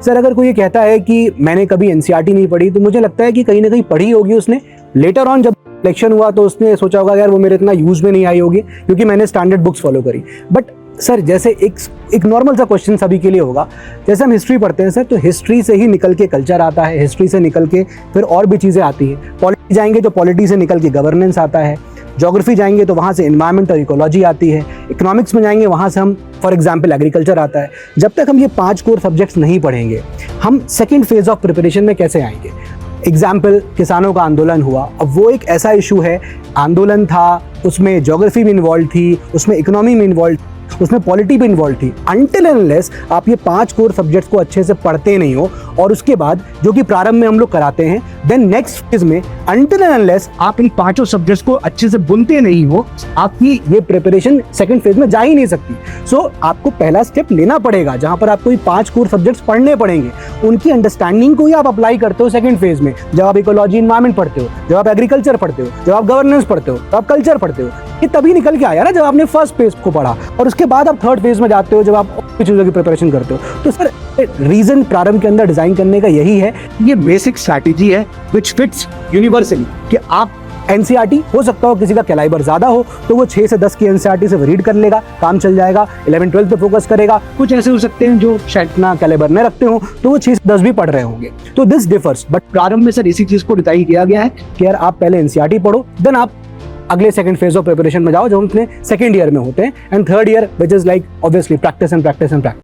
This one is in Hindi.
सर अगर कोई ये कहता है कि मैंने कभी एनसीईआरटी नहीं पढ़ी, तो मुझे लगता है कि कहीं ना कहीं पढ़ी होगी उसने। लेटर ऑन जब इलेक्शन हुआ तो उसने सोचा होगा यार वो मेरे इतना यूज में नहीं आई होगी क्योंकि मैंने स्टैंडर्ड बुक्स फॉलो करी। बट सर जैसे एक नॉर्मल सा क्वेश्चन सभी के लिए होगा, जैसे हम हिस्ट्री पढ़ते हैं सर, तो हिस्ट्री से ही निकल के कल्चर आता है, हिस्ट्री से निकल के फिर और भी चीज़ें आती हैं। पॉलिटी जाएंगे तो पॉलिटी से निकल के गवर्नेंस आता है, ज्योग्राफी जाएंगे तो वहाँ से एनवायरमेंट और इकोलॉजी आती है, इकोनॉमिक्स में जाएंगे वहाँ से हम फॉर एग्जाम्पल एग्रीकल्चर आता है। जब तक हम ये 5 कोर सब्जेक्ट्स नहीं पढ़ेंगे, हम सेकेंड फेज ऑफ प्रिपरेशन में कैसे आएंगे। एग्जाम्पल, किसानों का आंदोलन हुआ, अब वो एक ऐसा इशू है, आंदोलन था, उसमें ज्योग्राफी भी इन्वॉल्व थी, उसमें इकोनॉमी में इन्वॉल्व, उसमें पॉलिटी भी इन्वॉल्व थी। अनटिल एंड अनलेस आप ये 5 कोर सब्जेक्ट्स को अच्छे से पढ़ते नहीं हो और उसके बाद जो कि प्रारंभ में हम लोग कराते हैं, देन नेक्स्ट फेज में अनटिल एंड अनलेस आप इन 5 सब्जेक्ट्स को अच्छे से बुनते नहीं हो, आपकी ये प्रिपरेशन सेकंड फेज में जा ही नहीं सकती। सो आपको पहला स्टेप लेना पड़ेगा जहां पर आपको ये 5 कोर सब्जेक्ट्स पढ़ने पड़ेंगे, उनकी अंडरस्टैंडिंग को ही आप अप्लाई करते हो सेकंड फेज में। जब आप इकोलॉजी एनवायरमेंट पढ़ते हो, जब आप एग्रीकल्चर पढ़ते हो, जब आप गवर्नेंस पढ़ते हो, जब आप कल्चर पढ़ते हो, ये तभी निकल के आया ना जब आपने फर्स्ट फेज को पढ़ा, और उसके बाद आप थर्ड फेज में जाते हो जब आप चीज़ों की प्रिपरेशन करते हो। तो सर रीजन प्रारंभ के अंदर डिजाइन करने का यही है, ये बेसिक स्ट्रैटेजी है विच फिट्स यूनिवर्सली, कि आप एनसीईआरटी हो सकता हो किसी का कैलाइबर ज्यादा हो तो वो 6 से 10 की एनसीईआरटी से रीड कर लेगा, काम चल जाएगा, 11-12 पे फोकस करेगा। कुछ ऐसे हो सकते हैं जो शायद इतना कैलाइबर न रखते हो तो वो 6 से 10 भी पढ़ रहे होंगे। तो दिस डिफर्स, बट प्रारंभ में सर इसी चीज को डिजाइन किया गया है कि यार आप पहले एनसीईआरटी पढ़ो, देन आप अगले सेकंड फेज ऑफ प्रिपरेशन में जाओ जब हम अपने सेकंड ईयर में होते हैं, and third year which is like obviously practice and practice and practice.